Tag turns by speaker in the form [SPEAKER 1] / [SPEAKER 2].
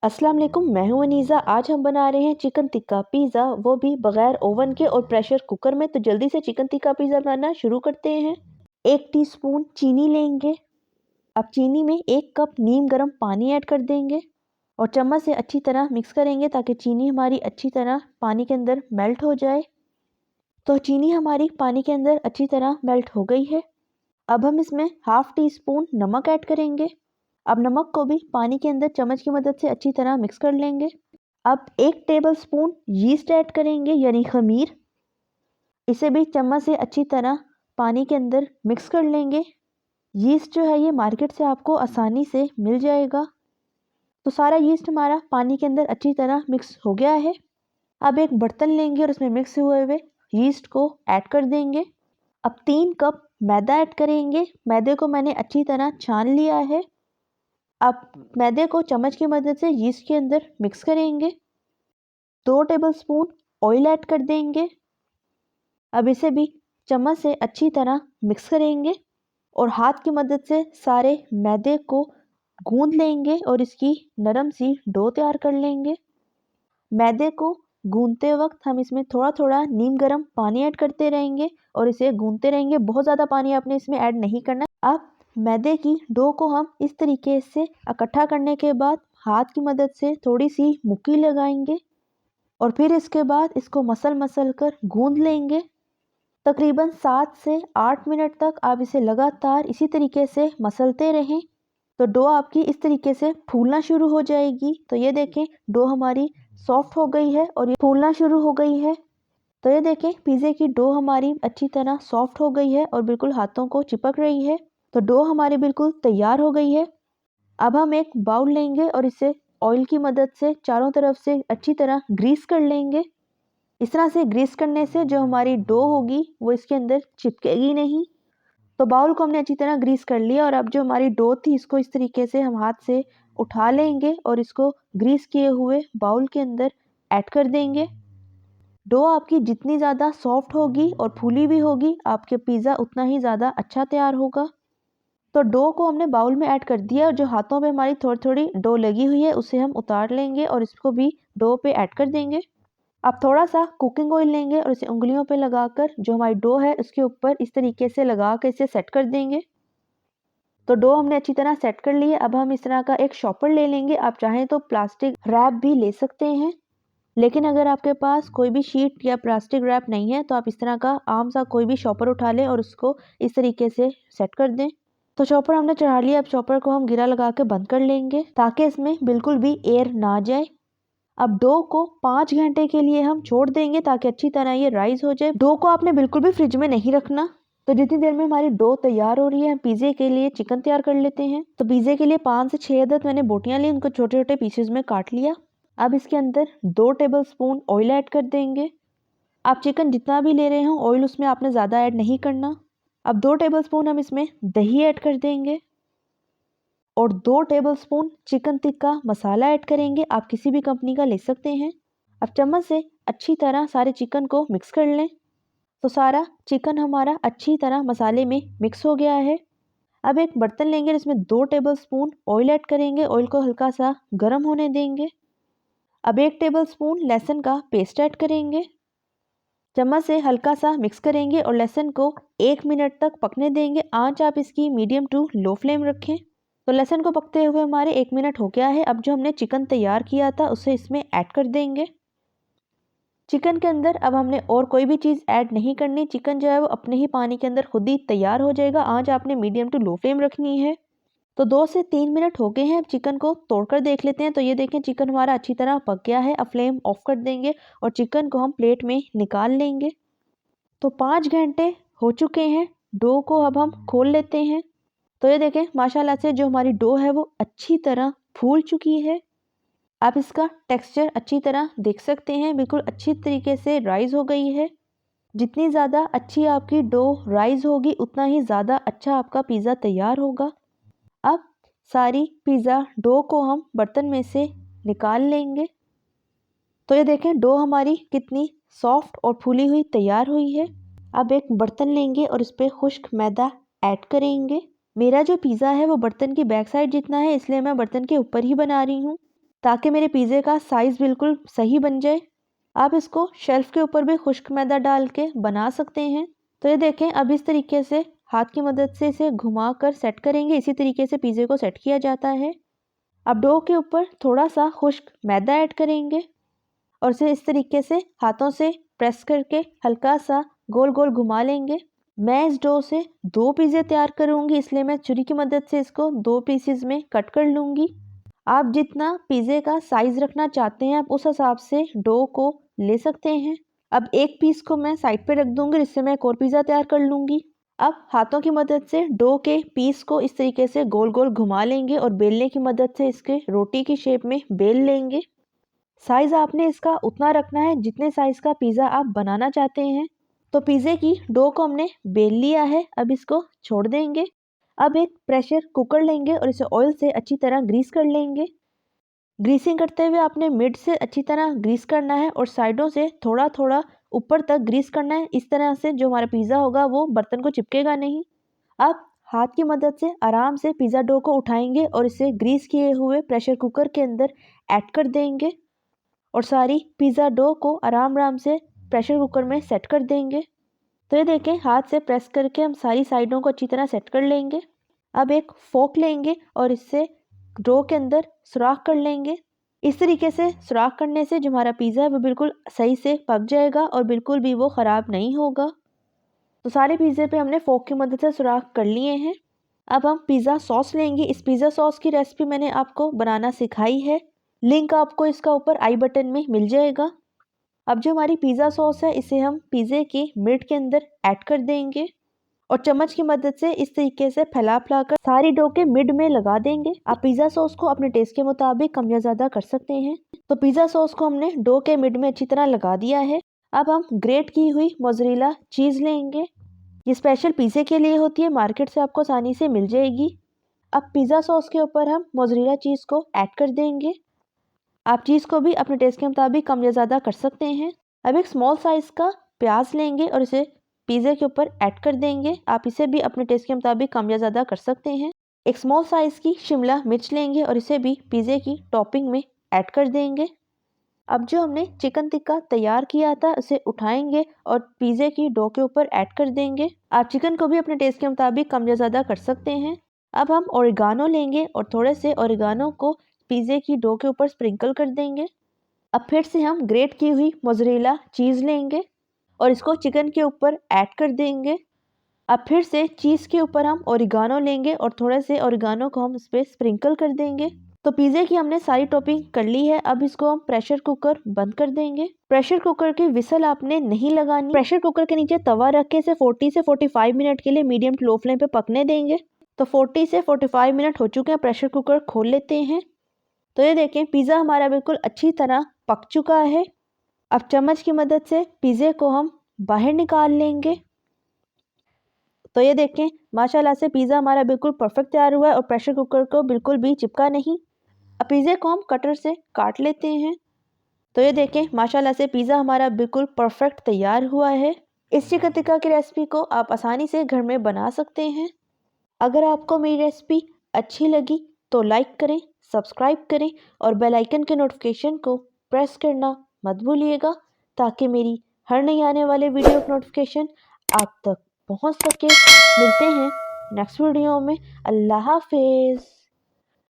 [SPEAKER 1] अस्सलाम वालेकुम, मैं हूं अनीज़ा। आज हम बना रहे हैं चिकन टिक्का पिज़्ज़ा, वो भी बगैर ओवन के और प्रेशर कुकर में। तो जल्दी से चिकन टिक्का पिज़्ज़ा बनाना शुरू करते हैं। 1 टीस्पून चीनी लेंगे। अब चीनी में 1 कप नीम गर्म पानी ऐड कर देंगे और चम्मच से अच्छी तरह मिक्स करेंगे ताकि चीनी हमारी अच्छी तरह पानी के अंदर मेल्ट हो जाए। तो चीनी हमारी पानी के अंदर अच्छी तरह मेल्ट हो गई है। अब हम इसमें हाफ टी स्पून नमक ऐड करेंगे। अब नमक को भी पानी के अंदर चम्मच की मदद से अच्छी तरह मिक्स कर लेंगे। अब 1 टेबलस्पून यीस्ट ऐड करेंगे यानी खमीर। इसे भी चम्मच से अच्छी तरह पानी के अंदर मिक्स कर लेंगे। यीस्ट जो है ये मार्केट से आपको आसानी से मिल जाएगा। तो सारा यीस्ट हमारा पानी के अंदर अच्छी तरह मिक्स हो गया है। अब एक बर्तन लेंगे और उसमें मिक्स हुए हुए यीस्ट को ऐड कर देंगे। अब 3 कप मैदा ऐड करेंगे। मैदे को मैंने अच्छी तरह छान लिया है। अब मैदे को चम्मच की मदद से यीस्ट के अंदर मिक्स करेंगे। 2 टेबलस्पून ऑयल ऐड कर देंगे। अब इसे भी चम्मच से अच्छी तरह मिक्स करेंगे और हाथ की मदद से सारे मैदे को गूंद लेंगे और इसकी नरम सी डो तैयार कर लेंगे। मैदे को गूंदते वक्त हम इसमें थोड़ा थोड़ा नीम गर्म पानी ऐड करते रहेंगे और इसे गूंदते रहेंगे। बहुत ज़्यादा पानी आपने इसमें ऐड नहीं करना। अब मैदे की डो को हम इस तरीके से इकट्ठा करने के बाद हाथ की मदद से थोड़ी सी मुक्की लगाएंगे और फिर इसके बाद इसको मसल कर गूंद लेंगे। तकरीबन 7 से 8 मिनट तक आप इसे लगातार इसी तरीके से मसलते रहें तो डो आपकी इस तरीके से फूलना शुरू हो जाएगी। तो ये देखें डो हमारी सॉफ्ट हो गई है और ये फूलना शुरू हो गई है। तो ये देखें पिज़्ज़े की डो हमारी अच्छी तरह सॉफ्ट हो गई है और बिल्कुल हाथों को चिपक रही है। तो डो हमारी बिल्कुल तैयार हो गई है। अब हम एक बाउल लेंगे और इसे ऑयल की मदद से चारों तरफ से अच्छी तरह ग्रीस कर लेंगे। इस तरह से ग्रीस करने से जो हमारी डो होगी वो इसके अंदर चिपकेगी नहीं। तो बाउल को हमने अच्छी तरह ग्रीस कर लिया और अब जो हमारी डो थी इसको इस तरीके से हम हाथ से उठा लेंगे और इसको ग्रीस किए हुए बाउल के अंदर ऐड कर देंगे। डो आपकी जितनी ज़्यादा सॉफ्ट होगी और फूली भी होगी आपके पिज़्ज़ा उतना ही ज़्यादा अच्छा तैयार होगा। तो डो को हमने बाउल में ऐड कर दिया और जो हाथों पे हमारी थोड़ी थोड़ी डो लगी हुई है उसे हम उतार लेंगे और इसको भी डो पे ऐड कर देंगे। अब थोड़ा सा कुकिंग ऑयल लेंगे और इसे उंगलियों पे लगाकर जो हमारी डो है उसके ऊपर इस तरीके से लगा कर इसे सेट कर देंगे। तो डो हमने अच्छी तरह सेट कर ली है। अब हम इस तरह का एक शॉपर ले लेंगे। आप चाहें तो प्लास्टिक रैप भी ले सकते हैं, लेकिन अगर आपके पास कोई भी शीट या प्लास्टिक रैप नहीं है तो आप इस तरह का आम सा कोई भी शॉपर उठा लें और उसको इस तरीके से सेट कर दें। तो शॉपर हमने चढ़ा लिया। अब शॉपर को हम गिरा लगा के बंद कर लेंगे ताकि इसमें बिल्कुल भी एयर ना जाए। अब डो को 5 घंटे के लिए हम छोड़ देंगे ताकि अच्छी तरह ये राइज हो जाए। डो को आपने बिल्कुल भी फ्रिज में नहीं रखना। तो जितनी देर में हमारी डो तैयार हो रही है हम पिज़्ज़े के लिए चिकन तैयार कर लेते हैं। तो पिज़्ज़े के लिए 5 से 6 अदद मैंने बोटियां ली, उनको छोटे छोटे पीसेज में काट लिया। अब इसके अंदर 2 टेबलस्पून ऑयल ऐड कर देंगे। आप चिकन जितना भी ले रहे हो ऑयल उसमें आपने ज़्यादा ऐड नहीं करना। अब 2 टेबलस्पून हम इसमें दही ऐड कर देंगे और 2 tablespoon chicken tikka masala add करेंगे। आप किसी भी कंपनी का ले सकते हैं। अब चम्मच से अच्छी तरह सारे चिकन को मिक्स कर लें। तो सारा चिकन हमारा अच्छी तरह मसाले में मिक्स हो गया है। अब एक बर्तन लेंगे जिसमें 2 टेबलस्पून ऑयल ऐड करेंगे। ऑयल को हल्का सा गर्म होने देंगे। अब 1 टेबलस्पून लहसुन का पेस्ट ऐड करेंगे। चम्मच से हल्का सा मिक्स करेंगे और लहसुन को 1 मिनट तक पकने देंगे। आंच आप इसकी मीडियम टू लो फ्लेम रखें। तो लहसुन को पकते हुए हमारे 1 मिनट हो गया है। अब जो हमने चिकन तैयार किया था उसे इसमें ऐड कर देंगे। चिकन के अंदर अब हमने और कोई भी चीज़ ऐड नहीं करनी। चिकन जो है वो अपने ही पानी के अंदर खुद ही तैयार हो जाएगा। आंच आपने मीडियम टू लो फ्लेम रखनी है। तो 2 से 3 मिनट हो गए हैं। अब चिकन को तोड़कर देख लेते हैं। तो ये देखें चिकन हमारा अच्छी तरह पक गया है। अब फ्लेम ऑफ कर देंगे और चिकन को हम प्लेट में निकाल लेंगे। तो 5 घंटे हो चुके हैं। डो को अब हम खोल लेते हैं। तो ये देखें माशाल्लाह से जो हमारी डो है वो अच्छी तरह फूल चुकी है। आप इसका टेक्सचर अच्छी तरह देख सकते हैं, बिल्कुल अच्छी तरीके से राइज हो गई है। जितनी ज़्यादा अच्छी आपकी डो राइज होगी उतना ही ज़्यादा अच्छा आपका पिज़्ज़ा तैयार होगा। अब सारी पिज़्ज़ा डो को हम बर्तन में से निकाल लेंगे। तो ये देखें डो हमारी कितनी सॉफ्ट और फूली हुई तैयार हुई है। अब एक बर्तन लेंगे और इस पर खुश्क मैदा ऐड करेंगे। मेरा जो पिज़्ज़ा है वो बर्तन की बैक साइड जितना है, इसलिए मैं बर्तन के ऊपर ही बना रही हूँ। ताकि मेरे पिज़्ज़े का साइज़ बिल्कुल सही बन जाए। आप इसको शेल्फ के ऊपर भी खुश्क मैदा डाल के बना सकते हैं। तो ये देखें, अब इस तरीके से हाथ की मदद से इसे घुमाकर सेट करेंगे। इसी तरीके से पिज़्ज़े को सेट किया जाता है। अब डो के ऊपर थोड़ा सा खुश्क मैदा ऐड करेंगे और इसे इस तरीके से हाथों से प्रेस करके हल्का सा गोल गोल घुमा लेंगे। मैं इस डो से 2 पिज़्ज़े तैयार करूँगी, इसलिए मैं छुरी की मदद से इसको 2 पीसेस में कट कर लूँगी। आप जितना पिज़्ज़े का साइज़ रखना चाहते हैं, आप उस हिसाब से डो को ले सकते हैं। अब एक पीस को मैं साइड पे रख दूँगी, जिससे मैं एक और पिज़्ज़ा तैयार कर लूँगी। अब हाथों की मदद से डो के पीस को इस तरीके से गोल गोल घुमा लेंगे और बेलने की मदद से इसके रोटी की शेप में बेल लेंगे। साइज़ आपने इसका उतना रखना है जितने साइज़ का पिज़्ज़ा आप बनाना चाहते हैं। तो पिज़्ज़े की डो को हमने बेल लिया है, अब इसको छोड़ देंगे। अब एक प्रेशर कुकर लेंगे और इसे ऑयल से अच्छी तरह ग्रीस कर लेंगे। ग्रीसिंग करते हुए आपने मिड से अच्छी तरह ग्रीस करना है और साइडों से थोड़ा थोड़ा ऊपर तक ग्रीस करना है। इस तरह से जो हमारा पिज़्ज़ा होगा वो बर्तन को चिपकेगा नहीं। अब हाथ की मदद से आराम से पिज़्ज़ा डो को उठाएंगे और इसे ग्रीस किए हुए प्रेशर कुकर के अंदर ऐड कर देंगे और सारी पिज़्ज़ा डो को आराम आराम से प्रेशर कुकर में सेट कर देंगे। तो ये देखें, हाथ से प्रेस करके हम सारी साइडों को अच्छी तरह सेट कर लेंगे। अब एक फोक लेंगे और इससे डो के अंदर सुराख कर लेंगे। इस तरीके से सुराख करने से जो हमारा पिज़्ज़ा है वो बिल्कुल सही से पक जाएगा और बिल्कुल भी वो ख़राब नहीं होगा। तो सारे पिज़्ज़े पे हमने फोक की मदद से सुराख कर लिए हैं। अब हम पिज़्ज़ा सॉस लेंगे। इस पिज़्ज़ा सॉस की रेसिपी मैंने आपको बनाना सिखाई है, लिंक आपको इसका ऊपर आई बटन में मिल जाएगा। अब जो हमारी पिज़्ज़ा सॉस है इसे हम पिज़्ज़े के मिड के अंदर ऐड कर देंगे और चम्मच की मदद से इस तरीके से फैला कर सारी डो के मिड में लगा देंगे। आप पिज़्ज़ा सॉस को अपने टेस्ट के मुताबिक कम या ज़्यादा कर सकते हैं। तो पिज़्ज़ा सॉस को हमने डो के मिड में अच्छी तरह लगा दिया है। अब हम ग्रेट की हुई मोज़रेला चीज़ लेंगे। ये स्पेशल पिज़्ज़े के लिए होती है, मार्केट से आपको आसानी से मिल जाएगी। अब पिज़्ज़ा सॉस के ऊपर हम मोज़रेला चीज़ को ऐड कर देंगे। आप चीज़ को भी अपने टेस्ट के मुताबिक कम या ज़्यादा कर सकते हैं। अब एक स्मॉल साइज़ का प्याज लेंगे और इसे पिज़्ज़े के ऊपर ऐड कर देंगे। आप इसे भी अपने टेस्ट के मुताबिक कम या ज़्यादा कर सकते हैं। एक स्मॉल साइज़ की शिमला मिर्च लेंगे और इसे भी पिज़्ज़े की टॉपिंग में ऐड कर देंगे। अब जो हमने चिकन टिक्का तैयार किया था उसे उठाएंगे और पिज़्ज़े की डो के ऊपर ऐड कर देंगे। आप चिकन को भी अपने टेस्ट के मुताबिक कम या ज़्यादा कर सकते हैं। अब हम ओरिगानो लेंगे और थोड़े से ओरिगानो को पिज़्ज़े की डो के ऊपर स्प्रिंकल कर देंगे। अब फिर से हम ग्रेट की हुई मोज़रेला चीज़ लेंगे और इसको चिकन के ऊपर ऐड कर देंगे। अब फिर से चीज़ के ऊपर हम ओरिगानो लेंगे और थोड़े से ओरिगानो को हम इस पर स्प्रिंकल कर देंगे। तो पिज़्ज़े की हमने सारी टॉपिंग कर ली है। अब इसको हम प्रेशर कुकर बंद कर देंगे। प्रेशर कुकर की विसल आपने नहीं लगानी। प्रेशर कुकर के नीचे तवा रख के इसे 40 से 45 मिनट के लिए मीडियम टू लो फ्लेम पे पकने देंगे। तो 40 से 45 मिनट हो चुके हैं। प्रेशर कुकर खोल लेते हैं। तो ये देखें, पिज़्ज़ा हमारा बिल्कुल अच्छी तरह पक चुका है। अब चम्मच की मदद से पिज़्ज़े को हम बाहर निकाल लेंगे। तो ये देखें, माशाल्लाह से पिज़्ज़ा हमारा बिल्कुल परफेक्ट तैयार हुआ है और प्रेशर कुकर को बिल्कुल भी चिपका नहीं। अब पिज़्ज़े को हम कटर से काट लेते हैं। तो ये देखें, माशाल्लाह से पिज़्ज़ा हमारा बिल्कुल परफेक्ट तैयार हुआ है। इस चिकन टिक्का की रेसिपी को आप आसानी से घर में बना सकते हैं। अगर आपको मेरी रेसिपी अच्छी लगी तो लाइक करें, सब्सक्राइब करें और बेल आइकन के नोटिफिकेशन को प्रेस करना मत भूलिएगा, ताकि मेरी हर नई आने वाले वीडियो की नोटिफिकेशन आप तक पहुंच सके। मिलते हैं नेक्स्ट वीडियो में। अल्लाह हाफिज़।